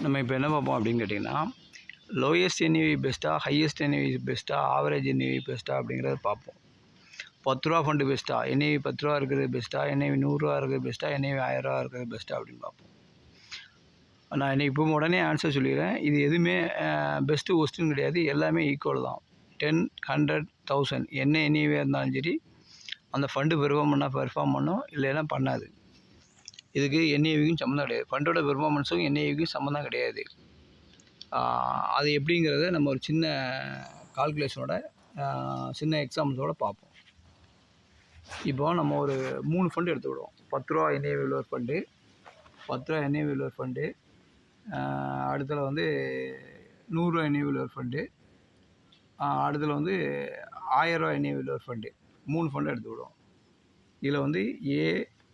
நம்ம இப்போ என்ன பார்ப்போம் அப்படின்னு கேட்டிங்கன்னா, லோயஸ்ட் என்ஏவி பெஸ்ட்டா, ஹையஸ்ட் என்ஏவி பெஸ்ட்டா, ஆவரேஜ் என்ஏவி பெஸ்ட்டா அப்படிங்கிறத பார்ப்போம். ரூ. 10 ஃபண்டு பெஸ்ட்டா, என்ஏவி ரூ. 10 இருக்கிறது பெஸ்ட்டா, என்ஏவி ரூ. 100 இருக்கிறது பெஸ்ட்டா, என்ஏவி ரூ. 1000 இருக்கிறது பெஸ்ட்டா அப்படின்னு பார்ப்போம். நான் இன்னைக்கு இப்போ உடனே ஆன்சர் சொல்லிடுறேன். இது எதுவுமே பெஸ்ட்டு ஒஸ்ட்டுன்னு கிடையாது. எல்லாமே ஈக்குவல் தான். 10, 100, 1000 என்ன என்ஏவியாக இருந்தாலும் சரி, அந்த ஃபண்டு பெர்ஃபார்ம் பண்ணும், இல்லைன்னா பண்ணாது. இதுக்கு என்ஏவிக்கும் சம்மந்தம் கிடையாது. ஃபண்டோட பெர்ஃபார்மன்ஸும் என்ஏவிக்கும் சம்மந்தம் கிடையாது. அது எப்படிங்கிறத நம்ம ஒரு சின்ன கால்குலேஷனோட சின்ன எக்ஸாம்பிள்ஸோடு பார்ப்போம். இப்போ நம்ம ஒரு 3 ஃபண்டு எடுத்துக்கிடுவோம். ரூ. 10 என்ஏவி உள்ள ஒரு ஃபண்டு, ரூ. 10 என்ஏவி உள்ள ஒரு ஃபண்டு, அடுத்ததில் வந்து ரூ. 100 என்ஏவி உள்ள ஒரு ஃபண்டு, அடுத்ததில் வந்து ரூ. 1000 என்ஏவி உள்ள ஒரு ஃபண்டு. 3 ஃபண்டு எடுத்துக்கிடுவோம். இதில் வந்து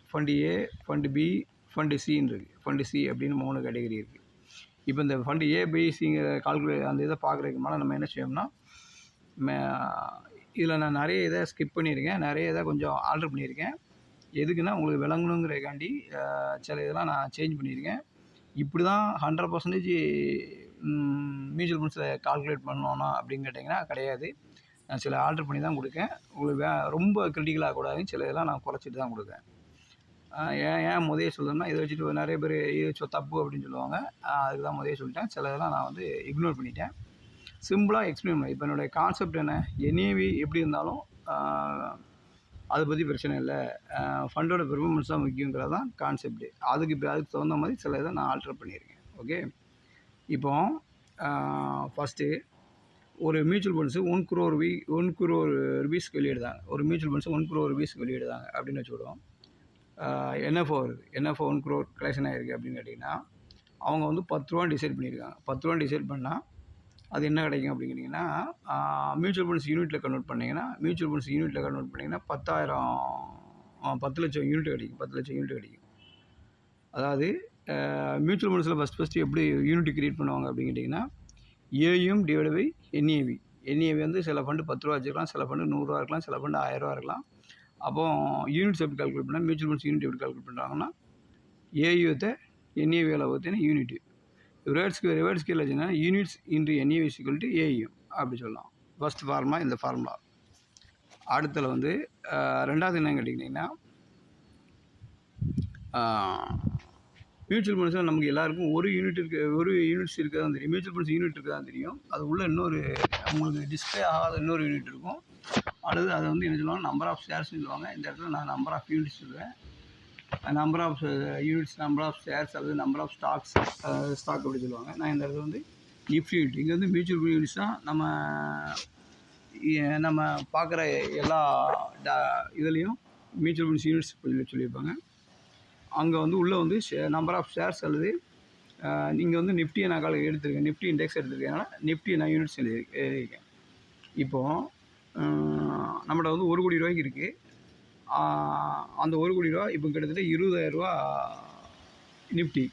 ஃபண்டு ஏ, ஃபண்டு பி, ஃபண்டு சின்னு இருக்குது. ஃபண்டு சி அப்படின்னு 3 கேட்டகரி இருக்குது. இப்போ இந்த ஃபண்டு ஏ, பி, சிங்கிற அந்த இதை பார்க்குறதுக்கு மேலே நம்ம என்ன செய்யோம்னா, இதில் நான் நிறைய இதை ஸ்கிப் பண்ணியிருக்கேன், நிறைய இதை கொஞ்சம் ஆல்ட்ரு பண்ணியிருக்கேன். எதுக்குன்னா உங்களுக்கு விளங்கணுங்கிறக்காண்டி சில இதெல்லாம் நான் சேஞ்ச் பண்ணியிருக்கேன். இப்படி தான் 100% மியூச்சுவல் ஃபண்ட்ஸில் கால்குலேட் பண்ணணும் அப்படின்னு கேட்டிங்கன்னா கிடையாது. நான் சில ஆல்ட்ரு பண்ணி தான் கொடுக்கேன். உங்களுக்கு ரொம்ப கிரிட்டிக்கலாக கூடாதுன்னு சில இதெல்லாம் நான் குறைச்சிட்டு தான் கொடுக்கேன். ஏன் முதலே சொல்லணும்னா, இதை வச்சுட்டு நிறைய பேர் இது தப்பு அப்படின்னு சொல்லுவாங்க. அதுக்கு தான் முதலே சொல்லிட்டேன். சில இதெல்லாம் நான் வந்து இக்னோர் பண்ணிட்டேன். சிம்பிளாக எக்ஸ்பிளைன் பண்ணேன். இப்போ என்னுடைய கான்செப்ட் என்ன, என்ஏவி எப்படி இருந்தாலும் அதை பற்றி பிரச்சனை இல்லை. ஃபண்டோட பெர்ஃபார்மன்ஸ் தான் முக்கியங்கிறது தான் கான்செப்ட்டு. அதுக்கு தகுந்த மாதிரி சில இதை நான் ஆல்ட்ரு பண்ணியிருக்கேன். ஓகே, இப்போ ஃபஸ்ட்டு ஒரு மியூச்சுவல் ஃபண்ட்ஸு 1 crore ருபீஸ்க்கு வெளியிடுதாங்க. ஒரு மியூச்சுவல் ஃபண்ட்ஸு 1 crore ருபீஸ்க்கு வெளியிடுதாங்க அப்படின்னு வச்சுக்கிடுவோம். என்எஃப்ஓ வருது, என்எஃப்ஓ 1 crore கலெக்ஷன் ஆகிருக்கு அப்படின்னு கேட்டிங்கன்னா, அவங்க வந்து ரூ. 10 டிசைட் பண்ணியிருக்காங்க. ரூ. 10 டிசைட் பண்ணால் அது என்ன கிடைக்கும் அப்படின்னு கேட்டிங்கன்னா, மியூச்சுவல் ஃபண்ட்ஸ் யூனிட்டில் கன்வெர்ட் பண்ணிங்கன்னா 10 லட்சம் யூனிட் கிடைக்கும். 10 லட்சம் யூனிட் கிடைக்கும். அதாவது மியூச்சுவல் ஃபண்ட்ஸில் ஃபஸ்ட்டு எப்படி யூனிட் கிரியேட் பண்ணுவாங்க அப்படின்னு கேட்டிங்கன்னா, AM divide by NAV. NAV வந்து சில ஃபண்டு ரூ. 10 வச்சுக்கலாம், சில ஃபண்டு ரூ. 100 இருக்கலாம், சில ஃபண்டு ரூ. 1000 இருக்கலாம். அப்போ யூனிட்ஸ் எப்படி கால்குலேட் பண்ணால், மியூச்சுவல் ஃபண்ட்ஸ் யூனிட் எப்படி கால்குலேட் பண்ணுறாங்கன்னா, ஏயுத்தை என்ஏவியில் ஊற்றினா யூனிட்டு. ரிவர்ஸ் ஸ்கேல் வச்சுன்னா units into NAV equal to AM அப்படி சொல்லலாம். ஃபஸ்ட் ஃபார்முலா இந்த ஃபார்முலா. அடுத்ததில் வந்து ரெண்டாவது என்னன்னு கேட்டிங்கன்னா, மியூச்சுவல் ஃபண்ட்ஸில் நமக்கு எல்லாருக்கும் ஒரு யூனிட்ஸ் இருக்க தான் தெரியும். மியூச்சுவல் ஃபண்ட்ஸ் யூனிட் இருக்க தான் தெரியும். அது உள்ள இன்னொரு உங்களுக்கு டிஸ்பிளே ஆகாத இன்னொரு யூனிட் இருக்கும். அல்லது அதை வந்து என்ன சொல்லுவாங்க, நம்பர் ஆஃப் ஷேர்ஸ்னு சொல்லுவாங்க. இந்த இடத்துல நான் நம்பர் ஆஃப் யூனிட்ஸ் சொல்லுவேன். Number of units, number of shares அல்லது நம்பர் ஆஃப் ஸ்டாக் அப்படி சொல்லுவாங்க. நான் இந்த இடத்துல வந்து நிஃப்டி யூனிட், இங்கே வந்து மியூச்சுவல் யூனிட்ஸ் தான் நம்ம பார்க்குற எல்லா இதுலேயும் மியூச்சுவல் ஃபண்ட்ஸ் யூனிட்ஸ் சொல்லியிருப்பாங்க. அங்கே வந்து உள்ளே வந்து நம்பர் ஆஃப் ஷேர்ஸ் அல்லது நீங்கள் வந்து நிஃப்டியை நான் எடுத்துருக்கேன், நிஃப்டி இண்டெக்ஸ் எடுத்துருக்கேன், நிஃப்டி நான் யூனிட்ஸ் எழுதியிருக்கேன். இப்போது நம்மகிட்ட வந்து 1 கோடி ரூபாய்க்கு இருக்குது. அந்த 1 கோடி ரூபா இப்போ கிட்டத்தட்ட 20,000 நிஃப்டி,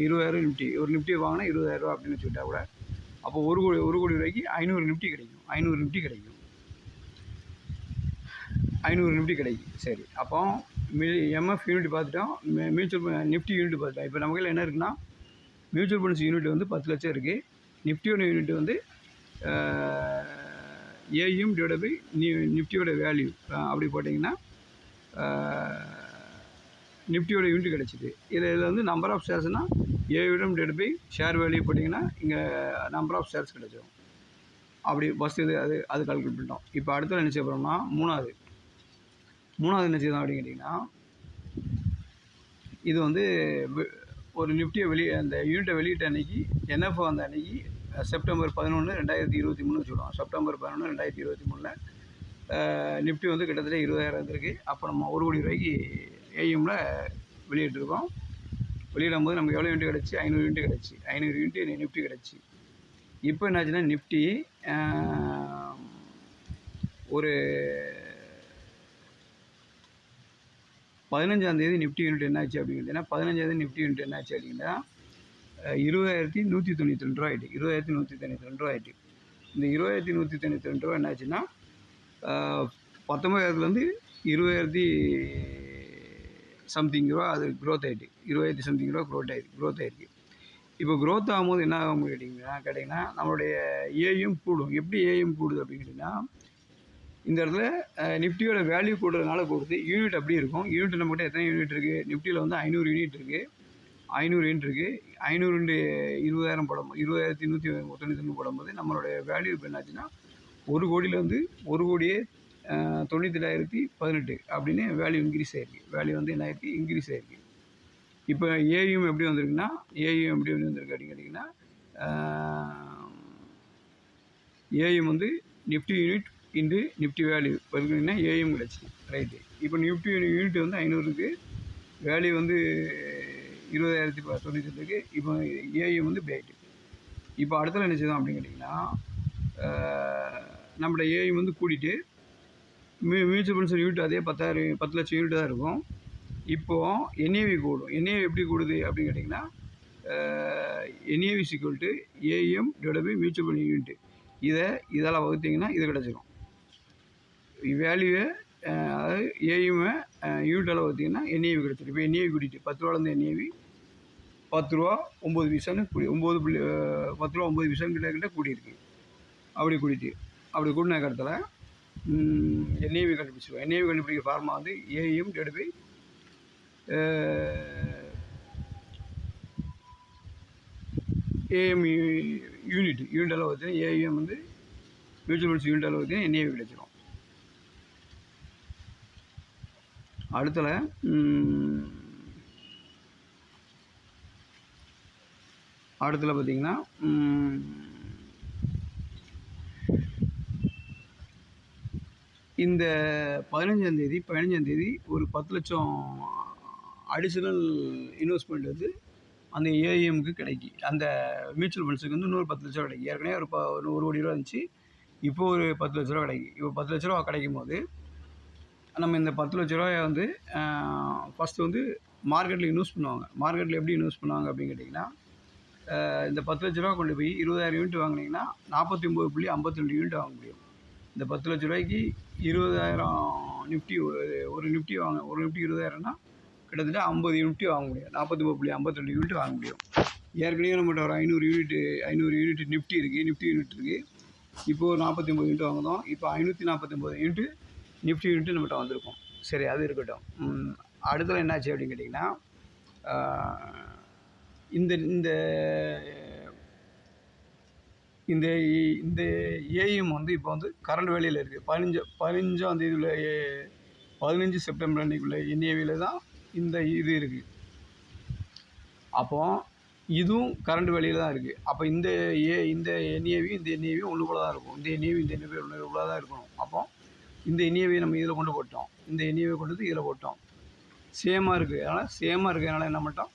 20,000 நிஃப்டி. ஒரு நிஃப்டியை வாங்கினா 20,000 அப்படின்னு வச்சுக்கிட்டா கூட, அப்போ 1 கோடி ரூபாய்க்கு 500 நிஃப்டி கிடைக்கும். 500 நிஃப்டி கிடைக்கும். சரி, அப்போ எம்எஃப் யூனிட் பார்த்துட்டோம், மியூச்சுவல் நிஃப்டி யூனிட் பார்த்துட்டோம். இப்போ நம்ம கையில் என்ன இருக்குன்னா, மியூச்சுவல் ஃபண்ட்ஸ் யூனிட் வந்து 10 லட்சம் இருக்குது. நிஃப்டியோட யூனிட் வந்து ஏஎம் டிவைட் பை நிஃப்டியோட வேல்யூ அப்படி போட்டிங்கன்னா நிஃப்டியோட யூனிட் கிடச்சிது. இதில் வந்து நம்பர் ஆஃப் ஷேர்ஸ்னால் AM divide by share value போட்டிங்கன்னா இங்கே நம்பர் ஆஃப் ஷேர்ஸ் கிடச்சிடும். அப்படி ஃபஸ்ட்டு அது கால்குலேட் பண்ணிட்டோம். இப்போ அடுத்த என்ன செய்ய போகிறோம்னா, மூணாவது என்ன செய்யணும் அப்படின்னு கேட்டிங்கன்னா, இது வந்து ஒரு நிஃப்டியை அந்த யூனிட்டை வெளியிட்ட அன்றைக்கி, என்எஃப்ஓ அந்த அன்றைக்கி செப்டம்பர் 11, 2023 சொல்லுவோம். செப்டம்பர் 11, 2023 நிஃப்டி வந்து கிட்டத்தட்ட 20,000 இருந்திருக்கு. அப்போ நம்ம 1 கோடி ரூபாய்க்கு ஏஎம்மில் வெளியிட்டிருக்கோம். வெளியிடும் போது நமக்கு எவ்வளோ யூனிட் கிடச்சி, 500 யூனிட் கிடச்சி. 500 யூனிட் நிஃப்டி கிடச்சி. இப்போ என்னாச்சுன்னா, நிஃப்டி ஒரு 15ஆம் தேதி நிஃப்டி யூனிட் என்னாச்சு அப்படின்னு கேட்டிங்கன்னா, 15ஆம் தேதி நிஃப்டி யூனிட் என்னாச்சு அப்படின்னா 20,192 ரூபா ஆகிட்டு. 20,192 ரூபா ஆகிட்டு. இந்த 20,192 ரூபா என்னாச்சுன்னா, 19,000லேருந்து 20,000 சம்திங் ரூபா அது க்ரோத் ஆகிட்டு. 20,000 சம்திங் ரூபா க்ரோத் ஆகிருக்கு. இப்போ க்ரோத் ஆகும்போது என்ன ஆகும்னு கேட்டிங்கன்னா நம்மளுடைய ஏயும் கூடும். எப்படி ஏயும் கூடுது அப்படின்னு கேட்டிங்கன்னா, இந்த இடத்துல நிஃப்டியோட வேல்யூ கூடுறதுனால கூடுது. யூனிட் அப்படியே இருக்கும். யூனிட் நம்மகிட்ட எத்தனை யூனிட் இருக்குது? நிஃப்டியில் வந்து 500 யூனிட் இருக்குது. 500 யூனிட் இருக்குது. 500 இன்டு 20,000 போடும் 20,199 போடும்போது நம்மளுடைய வேல்யூ இப்போ என்னாச்சுன்னா 1 கோடியிலேருந்து 1,97,018 அப்படின்னு வேல்யூ இன்க்ரீஸ் ஆகிருக்கு. வேல்யூ வந்து என்ன ஆகிருக்கு? இன்க்ரீஸ் ஆகிருக்கு. இப்போ ஏயும் எப்படி வந்திருக்குன்னா அப்படின்னு கேட்டிங்கன்னா ஏயும் வந்து Nifty unit into Nifty value பார்த்தீங்கன்னா ஏயும் கிடச்சி ரைட்டு. இப்போ நிஃப்டி யூனிட் வந்து 500 இருக்குது. வேல்யூ வந்து 20,098 இருக்குது. இப்போ ஏயும் வந்து பேட்டு. இப்போ அடுத்தது என்ன செய்தோம் அப்படின்னு கேட்டிங்கன்னா நம்மளோட ஏயும் வந்து கூட்டிகிட்டு மியூச்சுவல் ஃபண்ட்ஸ் யூனிட் அதே 10 லட்சம் யூனிட் தான் இருக்கும். இப்போது என்ஏவி கூடும். என்ஏவி எப்படி கூடுது அப்படின்னு கேட்டிங்கன்னா NAV equal to AM divide by mutual fund unit. இதால் வகுத்திங்கன்னா இது கிடச்சிரும். வேல்யூவை அதாவது ஏயுமை யூனிட்டால் வகுத்திங்கன்னா என்ஏவி கிடச்சிரும். இப்போ என்ஏவி கூட்டிட்டு 10 ரூபாலேருந்து என்ஏவி 10 ரூபா 9 பைசான்னு கூடி 10 ரூபா 9 பைசான்னு கிட்ட கூடியிருக்கு. அப்படி கூடின இடத்துல என்ஏவி கண்டுபிடிச்சிருவோம். என்ஏவி கண்டுபிடிக்கிற ஃபார்மா வந்து AM divide by AM unit அளவு வச்சு ஏஎம் வந்து மியூச்சுவல் ஃபண்ட்ஸ் யூனிட் அளவு வச்சு என்ஏவி கிடைச்சிரும். அடுத்துல பார்த்தீங்கன்னா இந்த 15ஆம் தேதி ஒரு 10 லட்சம் அடிஷ்னல் இன்வெஸ்ட்மெண்ட் வந்து அந்த ஏஎம்க்கு கிடைக்கி. அந்த மியூச்சுவல் ஃபண்ட்ஸுக்கு வந்து இன்னொரு 10 லட்ச ரூபா கிடைக்கும். ஏற்கனவே ஒரு கோடி ரூபா இருந்துச்சு. இப்போ ஒரு 10 லட்ச ரூபா கிடைக்கும். இப்போ 10 லட்ச ரூபா கிடைக்கும் போது நம்ம இந்த 10 லட்ச ரூபாயை வந்து ஃபஸ்ட்டு வந்து மார்க்கெட்டில் இன்வெஸ்ட் பண்ணுவாங்க. மார்க்கெட்டில் எப்படி இன்வெஸ்ட் பண்ணுவாங்க அப்படின்னு கேட்டிங்கன்னா இந்த 10 லட்ச ரூபா கொண்டு போய் 20,000 யூனிட் வாங்கினீங்கன்னா 49.52 யூனிட் வாங்க முடியும். இந்த 10 லட்ச ரூபாய்க்கு 20,000 நிஃப்டி ஒரு நிஃப்டி 20,000னா கிட்டத்தட்ட 50 யூனிட் வாங்க முடியும். 49.52 யூனிட் வாங்க முடியும். ஏற்கனவே நம்மகிட்ட ஒரு 500 யூனிட் நிஃப்டி இருக்குது. இப்போது 49 யூனிட் வாங்குதோம். இப்போ 549 யூனிட் நிஃப்டி யூனிட் நம்மகிட்ட வந்திருக்கும். சரி, அது இருக்கட்டும். அடுத்தது என்னாச்சு அப்படின்னு கேட்டிங்கன்னா இந்த இந்த இந்த இந்த ஏஎம் வந்து இப்போ வந்து கரண்ட் வேலையில் இருக்குது. 15ஆம் தேதியில் 15 செப்டம்பர் அன்றைக்குள்ள என்ஏவியில் தான் இந்த இது இருக்குது. அப்போது இதுவும் கரண்ட் வேலையில் தான் இருக்குது. அப்போ இந்த என்ஏவி ஒன்று போல தான் இருக்கும். இந்த என்ஏவி ஒன்று போல தான் இருக்கணும். அப்போ இந்த என்ஏவியை நம்ம இதில் கொண்டு போட்டோம். இந்த என்ஏவியை கொண்டு வந்து இதில் போட்டோம். சேமாக இருக்கிறதுனால என்ன பண்ணிட்டோம்?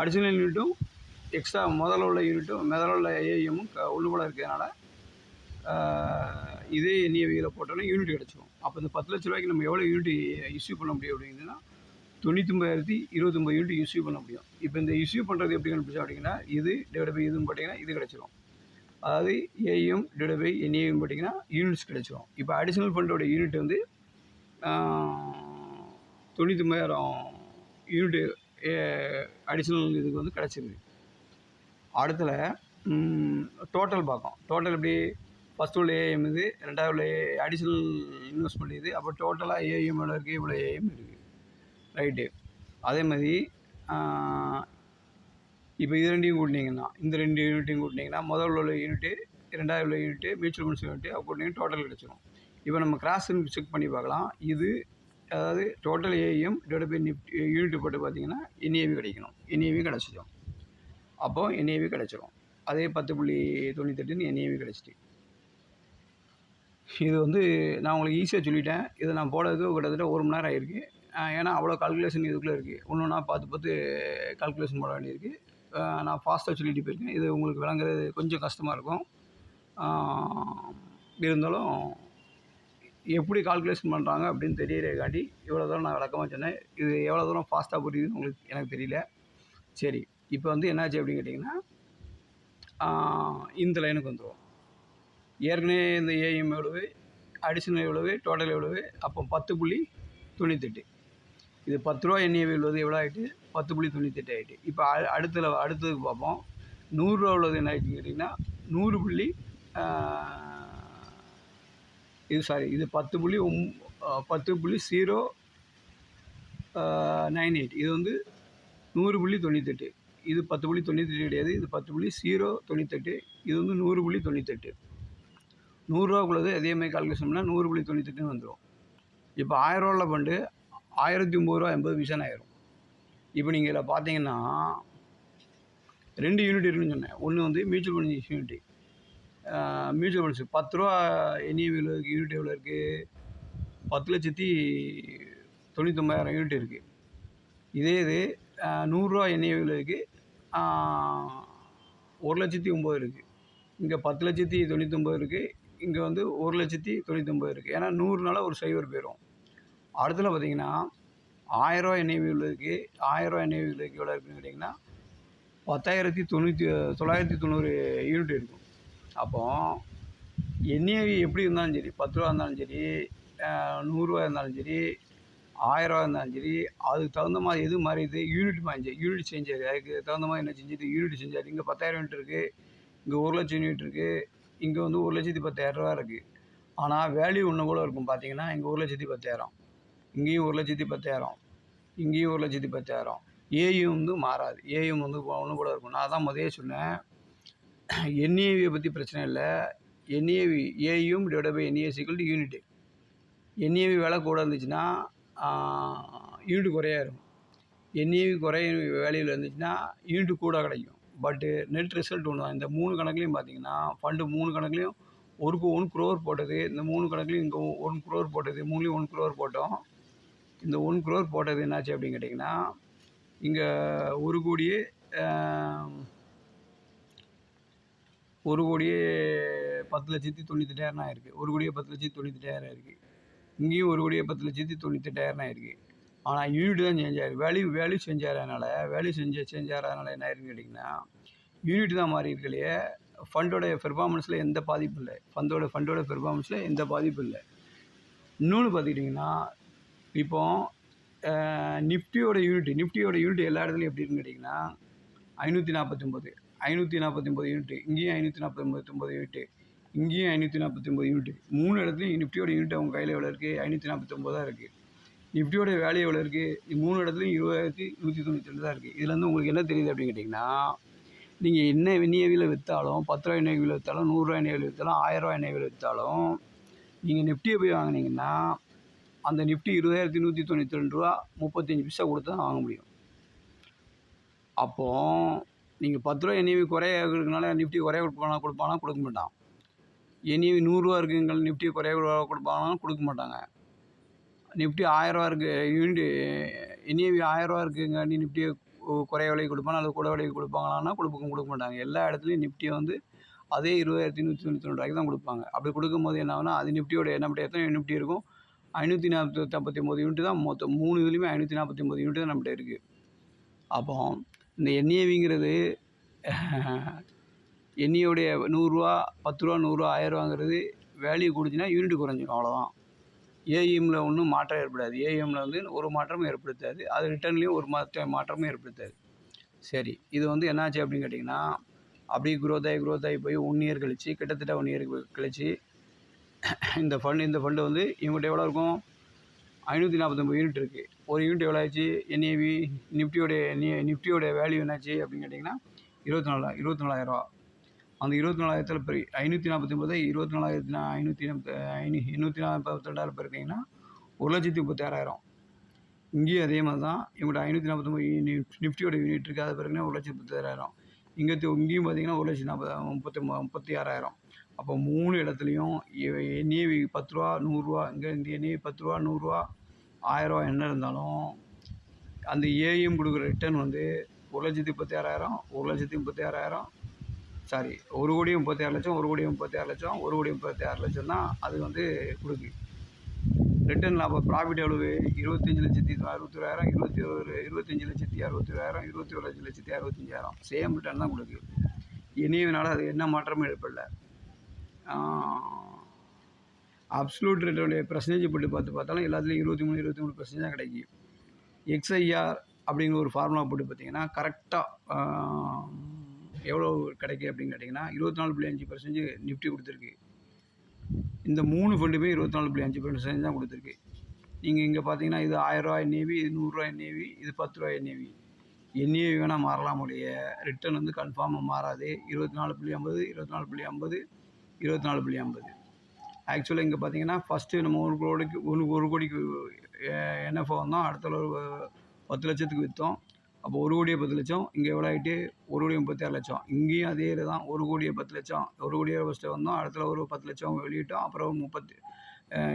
அடிஷ்னல் யூனிட்டும் எக்ஸ்ட்ரா முதல்ல உள்ள ஏஎம்மும் ஒன்று போல் இருக்கிறதுனால இதே என்ஏவியில் போட்டோன்னா யூனிட் கிடச்சிடும். அப்போ இந்த 10 லட்ச ரூபாய்க்கு நம்ம எவ்வளோ யூனிட் இஷ்யூ பண்ண முடியும் அப்படிங்கன்னா 99,029 யூனிட் இஷ்யூ பண்ண முடியும். இப்போ இந்த இஷ்யூ பண்ணுறது எப்படி கண்டுபிடிச்சோம் அப்படின்னா இது டிவைட் பை இதுன்னு போட்டிங்கன்னா இது கிடச்சிரும். அதாவது ஏஎம் டிவைட் பை என்ஏஎம் போட்டிங்கன்னா யூனிட்ஸ் கிடச்சிரும். இப்போ அடிஷ்னல் ஃபண்டோட யூனிட் வந்து 99,000 யூனிட் அடிஷ்னல் இதுக்கு வந்து கிடச்சிருக்கு. அடுத்தல டோட்டல் பார்க்கும். டோட்டல் எப்படி ஃபஸ்ட்டு உள்ள ஏஎம் இது, ரெண்டாவது உள்ள அடிஷ்னல் இன்வெஸ்ட்மெண்ட் இது. அப்போ டோட்டலாக ஏஎம் எவ்வளோ இருக்குது? இவ்வளோ ஏஎம் இருக்குது. ரைட்டு. அதே மாதிரி இப்போ இது ரெண்டையும் கூட்டினீங்கன்னா இந்த 2 யூனிட்டையும் கூட்டினீங்கன்னா முதல்ல உள்ள யூனிட்டு, ரெண்டாவது உள்ள யூனிட்டு, மியூச்சுவல் ஃபண்ட்ஸ் யூனிட்டு கூட்டினீங்கன்னா டோட்டல் கிடச்சிரும். இப்போ நம்ம கிராஸ் செக் பண்ணி பார்க்கலாம். இது அதாவது total AM divide by Nifty unit போட்டு பார்த்தீங்கன்னா என்ஏவி கிடைக்கணும். என்ஏவி கிடச்சிடும். அப்போது என்ஏவி கிடச்சிரும். அதே 10.98 என்ஏவி கிடச்சிட்டு. இது வந்து நான் உங்களுக்கு ஈஸியாக சொல்லிட்டேன். இதை நான் போடுறதுக்கு கிட்டத்தட்ட 1 மணி நேரம் ஆகிருக்கு. ஏன்னா அவ்வளோ கால்குலேஷன் இதுக்குள்ளே இருக்குது. ஒன்று பார்த்து கால்குலேஷன் போட வேண்டியிருக்கு. நான் ஃபாஸ்ட்டாக சொல்லிட்டு போயிருக்கேன். இது உங்களுக்கு விளங்குறது கொஞ்சம் கஷ்டமாக இருக்கும். இருந்தாலும் எப்படி கால்குலேஷன் பண்ணுறாங்க அப்படின்னு தெரியறதுக்காண்டி இவ்வளோ தூரம் நான் விளக்கமாக சொன்னேன். இது எவ்வளோ தூரம் ஃபாஸ்ட்டாக புரியுதுன்னு உங்களுக்கு எனக்கு தெரியல. சரி, இப்போ வந்து என்னாச்சு அப்படின்னு கேட்டிங்கன்னா இந்த லைனுக்கு வந்துடுவோம். ஏற்கனவே இந்த ஏஎம் எவ்வளவு, அடிஷ்னல் எவ்வளவு, டோட்டல் எவ்வளவு, அப்போ 10.98. இது 10 ரூபா என்ஏவி உள்ளது எவ்வளோ ஆகிட்டு 10.98 ஆகிட்டு. இப்போ அடுத்ததுக்கு பார்ப்போம். 100 ரூபா உள்ளது என்ன ஆகிடுச்சுன்னு கேட்டிங்கன்னா 100 புள்ளி இது 10.098. இது வந்து 100.98. இது 10.98 கிடையாது, இது 10.098. இது வந்து 100.98. 100 அதேமாதிரி கால்குலேஷன் பண்ணால் 100.98 வந்துடும். இப்போ 1000 ரூபா ஃபண்டு 1009.80 ஆயிரும். இப்போ நீங்கள் இதில் பார்த்தீங்கன்னா 2 யூனிட் இருக்குன்னு சொன்னேன். ஒன்று வந்து mutual fund unit. Mutual funds 10 ரூபா என்இவியில் யூனிட் எவ்வளோ இருக்குது? 10,99,000 யூனிட் இருக்குது. இதே இது 100 ரூபா என்இவியில் இருக்குது 1,09,000 இருக்குது. இங்கே 10,99,000 இருக்குது. இங்கே வந்து 1,99,000 இருக்குது. ஏன்னா 100னால ஒரு சைவர் போயிடும். அடுத்தது பார்த்தீங்கன்னா 1000 ரூபா என்ஏவி உள்ளதுக்கு 1000 ரூபா என்ஏவி உள்ளதுக்கு எவ்வளோ இருக்குன்னு கேட்டிங்கன்னா 10,990 யூனிட் இருக்கும். அப்போது என்ஏவி எப்படி இருந்தாலும் சரி, 10 ரூபா இருந்தாலும் சரி, 100 ரூபா இருந்தாலும் சரி, 1000 ரூபா இருந்தாலும் சரி, அதுக்கு தகுந்த மாதிரி எது மாதிரி இது யூனிட் செஞ்சார். அதுக்கு தகுந்த மாதிரி என்ன செஞ்சுட்டு யூனிட் செஞ்சார். இங்கே 10,000 யூனிட் இருக்குது, இங்கே 1,00,000 யூனிட் இருக்குது, இங்கே வந்து 1,10,000 ரூபா இருக்குது. ஆனால் வேல்யூ ஒன்று கூட இருக்கும். பார்த்தீங்கன்னா இங்கே 1,10,000, இங்கேயும் 1,10,000, இங்கேயும் 1,10,000. ஏயும் வந்து மாறாது. ஏயும் வந்து ஒன்று கூட இருக்கும். நான் தான் முதலே சொன்னேன், என்ஏவியை பற்றி பிரச்சனை இல்லை. என்ஏவி ஏயும் divide by NA equal to unit. NAV விலை கூட இருந்துச்சுன்னா யூனிட் குறையா இருக்கும். என்ஏவி குறைய வேலையில் இருந்துச்சுன்னா யூனிட் கூட கிடைக்கும். பட்டு நெட் ரிசல்ட் ஒன்று தான். இந்த 3 கணக்குலையும் பார்த்தீங்கன்னா ஃபண்டு 3 கணக்குலையும் 1 crore போட்டது. இந்த 3 கணக்குலையும் இங்கே 1 crore போட்டது. 3லையும் 1 crore போட்டோம். இந்த 1 crore போட்டது என்னாச்சு அப்படின்னு கேட்டிங்கன்னா இங்கே 1,10,98,000 இருக்குது. 1,10,98,000 இருக்குது. இங்கேயும் 1,10,98,000 இருக்குது. ஆனால் யூனிட் தான் சேஞ்ச் ஆகிருக்கு. வேல்யூ சேஞ்ச் ஆகிறதுனால சேஞ்ச் ஆகிறதுனால என்ன ஆயிருக்குன்னு கேட்டிங்கன்னா யூனிட் தான் மாறி இருக்கலையே, ஃபண்டோடைய பெர்ஃபார்மன்ஸில் எந்த பாதிப்பும் இல்லை. ஃபண்டோட பெர்ஃபார்மன்ஸில் எந்த பாதிப்பும் இல்லை. இன்னொன்று பார்த்துக்கிட்டிங்கன்னா இப்போ நிஃப்டியோட யூனிட் எல்லா இடத்துலையும் எப்படி இருக்குன்னு கேட்டிங்கன்னா 549 யூனிட், இங்கேயும் 549 யூனிட், இங்கேயும் 549 யூனிட். 3 இடத்துலையும் நிஃப்டியோட யூனிட் அவங்க கையில் எவ்வளோ இருக்குது? 549 தான் இருக்குது. நிஃப்டியோட வேல்யூ எவ்வளோ இருக்குது? 3 இடத்துலையும் 20,192 தான் இருக்குது. இதுலேருந்து உங்களுக்கு என்ன தெரியுது அப்படின்னு கேட்டிங்கன்னா நீங்கள் என்ன என்ஏவியில் விற்றாலும் 10 ரூபா என்ஏவியில் விற்றாலும் 100 ரூபா என்ஏவியில் விற்றாலும் 1000 ரூபா என்ஏவியில் விற்றாலும் நீங்கள் நிஃப்டியை போய் வாங்கினீங்கன்னா அந்த நிஃப்டி 20,192 ரூபா 35 பைசா கொடுத்து தான் வாங்க முடியும். அப்போது நீங்கள் 10 ரூபா என்ஏவி குறைய இருக்கிறதுனால நிஃப்டி குறைய கொடுப்பானா கொடுக்க மாட்டான். என்ஏவி 100 ரூபா இருக்குங்க நிஃப்டி குறைய கொடுப்பாங்கன்னா கொடுக்க மாட்டாங்க. நிஃப்டி 1000 ரூபா இருக்குது யூனிட் என்ஏவி 1000 ரூபா இருக்குங்க நிஃப்டியை குறைய விலைக்கு கொடுப்பாங்க, அல்லது கூட விலைக்கு கொடுப்பாங்களான்னா கொடுக்க மாட்டாங்க. எல்லா இடத்துலையும் நிஃப்டியை வந்து அதே 20,192 ரூபாய்க்கு தான் கொடுப்பாங்க. அப்படி கொடுக்கும்போது என்ன ஆகுனா அது நிஃப்டியோட நம்மகிட்ட எத்தனை நிஃப்டி இருக்கும்? 549 யூனிட் தான் மொத்தம். 3 இதுலேயுமே 549 யூனிட் தான் நம்மகிட்ட இருக்குது. அப்போ இந்த என்ஏவிங்கிறது என்ஏவுடைய 100 ரூபா 10 ரூபா 100 ரூபா 1000 ரூபாங்கிறது வேல்யூ கொடுத்துன்னா யூனிட் குறைஞ்சிடும், அவ்வளோதான். ஏஎம்மில் ஒன்றும் மாற்றம் ஏற்படாது. ஏஎம்மில் வந்து ஒரு மாற்றமும் ஏற்படுத்தாது. அது ரிட்டர்ன்லேயும் ஒரு மாற்றமும் ஏற்படுத்தாது. சரி, இது வந்து என்னாச்சு அப்படின்னு கேட்டிங்கன்னா அப்படியே க்ரோத் ஆகி போய் 1 இயர் கழிச்சு, கிட்டத்தட்ட 1 இயர் கழிச்சு இந்த ஃபண்டு வந்து இவங்ககிட்ட எவ்வளோ இருக்கும்? 549 யூனிட் இருக்குது. ஒரு யூனிட் எவ்வளோ ஆச்சு? என்ஏவி நிஃப்டியோடைய வேல்யூ என்னாச்சு அப்படின்னு கேட்டிங்கன்னா 24,000 ரூபா. அந்த 24,000 இப்போ 549 24,842 பெருக்கிங்கன்னா 1,36,000. இங்கேயும் அதே மாதிரி தான். இவங்கள்ட்ட 549 நிஃப்டியோட யூனிட் இருக்குது. அதை பிறகுனா 1,36,000. இங்கேயும் பார்த்தீங்கன்னா 1,36,000. அப்போ 3 இடத்துலையும் என்ஏவி 10 ரூபா 100 ரூபா, இங்கே இந்த என்ஏவி 10 ரூபா 100 ரூபா 1000 ரூபா என்ன இருந்தாலும் அந்த ஏஎம் கொடுக்குற ரிட்டர்ன் வந்து 1,36,000, 1,36,000 சாரி 1,36,00,000, 1,36,00,000, 1,36,00,000 தான் அது வந்து கொடுக்கு ரிட்டர்ன் லாபம். ப்ராஃபிட் எவ்வளவு? 25,61,000, 25,61,000, 21,65,000. சேம் ரிட்டர்ன் தான் கொடுக்கு. என்ஏவினால அது என்ன மாற்றமும் ஏற்படல. அப்சல்யூட் ரேட்டோடைய பர்சன்டேஜ் போட்டு பார்த்தாலும் எல்லாத்துலேயும் 23% தான் கிடைக்கும். எக்ஸ்ஐஆர் அப்படிங்கிற ஒரு ஃபார்முலா போட்டு பார்த்தீங்கன்னா கரெக்டாக எவ்வளோ கிடைக்கு அப்படின்னு கேட்டிங்கன்னா 24.5% நிஃப்டி கொடுத்துருக்கு. இந்த 3 ஃபண்டுமே 24.5% தான் கொடுத்துருக்கு. நீங்கள் இங்கே பார்த்தீங்கன்னா இது ரூ. 1000 என்ஏவி, இது ரூ. 100 என்ஏவி, இது ரூ. 10 என்ஏவி. என்ஏவி வேணால் மாறலாம் ஒழிய ரிட்டர்ன் வந்து கன்ஃபார்மாக மாறாது. 24.50, 24.50, 24.50. ஆக்சுவலாக இங்கே பார்த்தீங்கன்னா ஃபஸ்ட்டு நம்ம ஒரு கோடிக்கு என்எஃப்ஓ வந்தோம். அடுத்த ஒரு 10 லட்சத்துக்கு விற்றோம். அப்போ 1 கோடியே 10 லட்சம். இங்கே எவ்வளோ ஆகிட்டு 1 கோடியே 36 லட்சம். இங்கேயும் அதே தான் 1 கோடியே 10 லட்சம். 1 கோடியே ஃபஸ்ட்டு வந்தோம். அடுத்த ஒரு 10 லட்சம் வெளியிட்டோம். அப்புறம்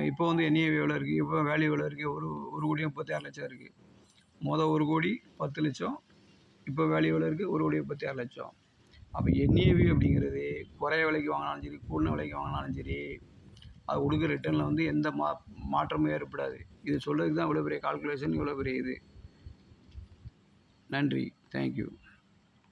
இப்போ வந்து என்ஏவி எவ்வளோ இருக்குது, இப்போ வேல்யூ எவ்வளோ இருக்குது, ஒரு கோடியே 36 லட்சம் இருக்குது. 1 கோடி 10 லட்சம். இப்போ வேல்யூ எவ்வளோ இருக்குது, 1 கோடியே 36 லட்சம். அப்போ என்ஏவி அப்படிங்கிறது குறைய விலைக்கு வாங்கினாலும் சரி, கூடின விலைக்கு வாங்கினாலும் சரி, அது கொடுக்குற ரிட்டர்னில் வந்து எந்த மாற்றமும் ஏற்படாது. இது சொல்கிறதுக்கு தான் இவ்வளோ பெரிய கால்குலேஷன், இவ்வளோ பெரிய இது. நன்றி. தேங்க்யூ.